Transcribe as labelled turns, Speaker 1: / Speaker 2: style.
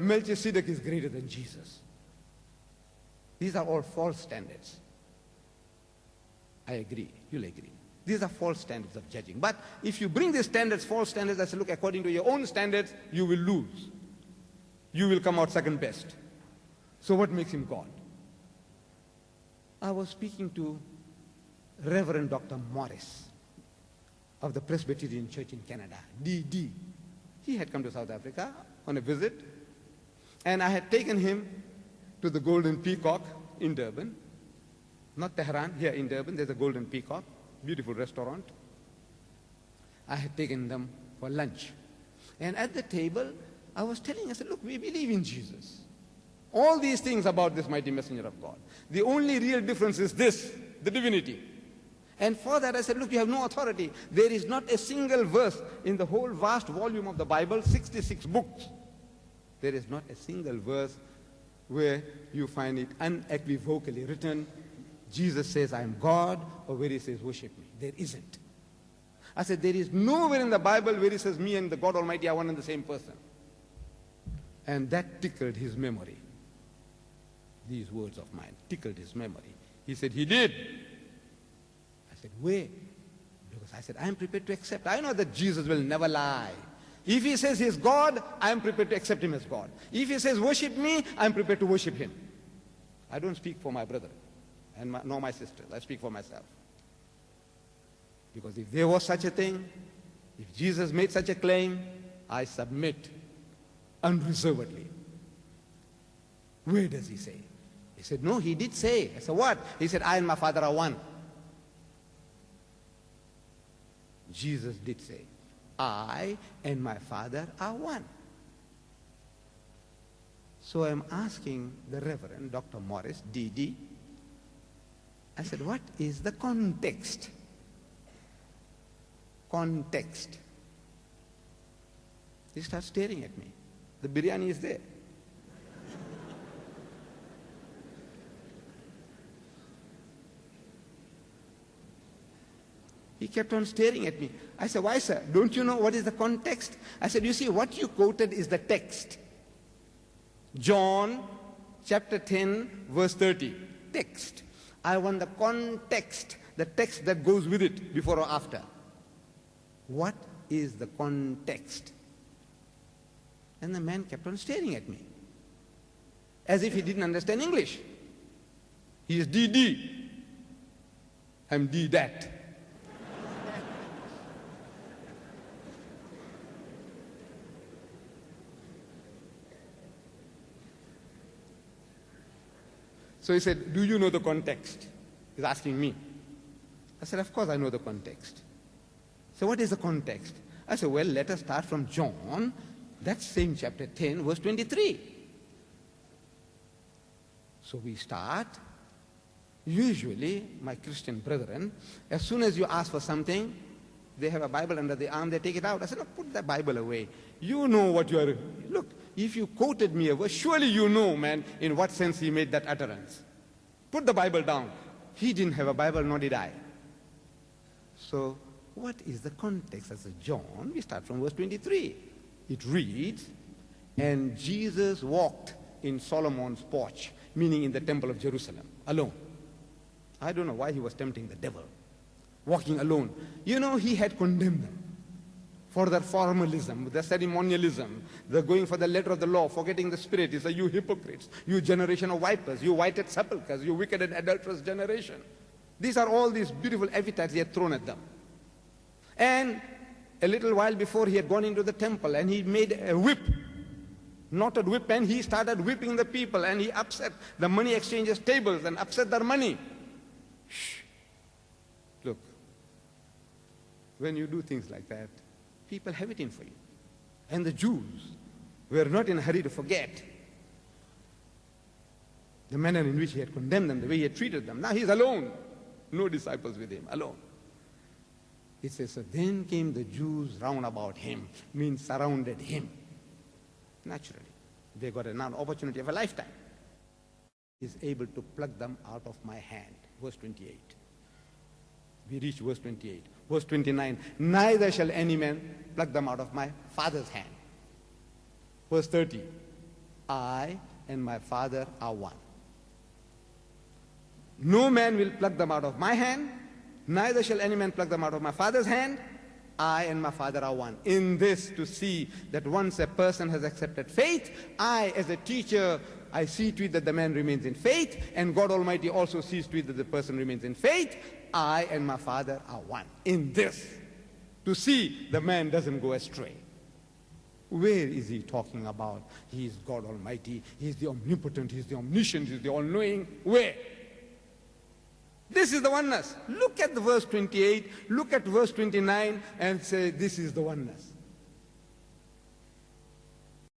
Speaker 1: Melchizedek is greater than Jesus. These are all false standards. I agree, you'll agree. These are false standards of judging. But if you bring these standards, false standards, and say, look, according to your own standards, you will lose. You will come out second best. So what makes him God? I was speaking to Reverend Dr. Morris of the Presbyterian Church in Canada, DD. He had come to South Africa on a visit, and I had taken him to the Golden Peacock in Durban. Not Tehran, here in Durban, there's a Golden Peacock, beautiful restaurant. I had taken them for lunch. And at the table, I was telling, I said, look, we believe in Jesus. All these things about this mighty messenger of God. The only real difference is this, the divinity. And for that I said, look, you have no authority. There is not a single verse in the whole vast volume of the Bible, 66 books. There is not a single verse where you find it unequivocally written, Jesus says, I am God, or where he says, worship me. There isn't. I said, there is nowhere in the Bible where he says, me and the God Almighty are one and the same person. And that tickled his memory. These words of mine tickled his memory. He said, he did. I said, where? Because I said, I am prepared to accept. I know that Jesus will never lie. If he says he is God, I am prepared to accept him as God. If he says worship me, I am prepared to worship him. I don't speak for my brother and nor my sisters. I speak for myself. Because if there was such a thing, if Jesus made such a claim, I submit unreservedly. Where does he say? He said, no, he did say. I said, what? He said, I and my Father are one. Jesus did say, I and my Father are one. So I'm asking the Reverend Dr. Morris, DD, I said, what is the context? Context. He starts staring at me. The biryani is there. He kept on staring at me. I said, why, sir? Don't you know what is the context? I said, you see, what you quoted is the text. John chapter 10, verse 30. Text. I want the context, the text that goes with it, before or after. What is the context? And the man kept on staring at me, as if he didn't understand English. He is DD. I'm Deedat. So he said, do you know the context? He's asking me. I said, of course I know the context. So what is the context? I said, well, let us start from John, that same chapter 10, verse 23. So we start. Usually, my Christian brethren, as soon as you ask for something, they have a Bible under the arm, they take it out. I said, no, put the Bible away. You know what you are. Look, if you quoted me a verse, surely you know, man, in what sense he made that utterance. Put the Bible down. He didn't have a Bible, nor did I. So, what is the context? As John, we start from verse 23. It reads, and Jesus walked in Solomon's porch, meaning in the temple of Jerusalem, alone. I don't know why he was tempting the devil, walking alone. You know, he had condemned them for their formalism, their ceremonialism, the going for the letter of the law, forgetting the spirit. He said, you hypocrites, you generation of vipers, you whited sepulchres, you wicked and adulterous generation. These are all these beautiful epithets he had thrown at them. And a little while before, he had gone into the temple and he made a whip, knotted whip, and he started whipping the people, and he upset the money exchanges tables and upset their money. Shh. Look, when you do things like that, people have it in for you. And the Jews were not in a hurry to forget the manner in which he had condemned them, the way he had treated them. Now he's alone. No disciples with him, alone. It says, so then came the Jews round about him, means surrounded him. Naturally, they got an opportunity of a lifetime. He's able to pluck them out of my hand. Verse 28. We reach verse 28. Verse 29, neither shall any man pluck them out of my Father's hand. Verse 30, I and my Father are one. No man will pluck them out of my hand, neither shall any man pluck them out of my Father's hand. I and my Father are one. In this, to see that once a person has accepted faith, I as a teacher, I see to it that the man remains in faith, and God Almighty also sees to it that the person remains in faith. I and my Father are one. In this, to see the man doesn't go astray. Where is he talking about? He is God Almighty, he is the omnipotent, he is the omniscient, he is the all-knowing. Where? This is the oneness. Look at the verse 28, look at verse 29 and say, this is the oneness.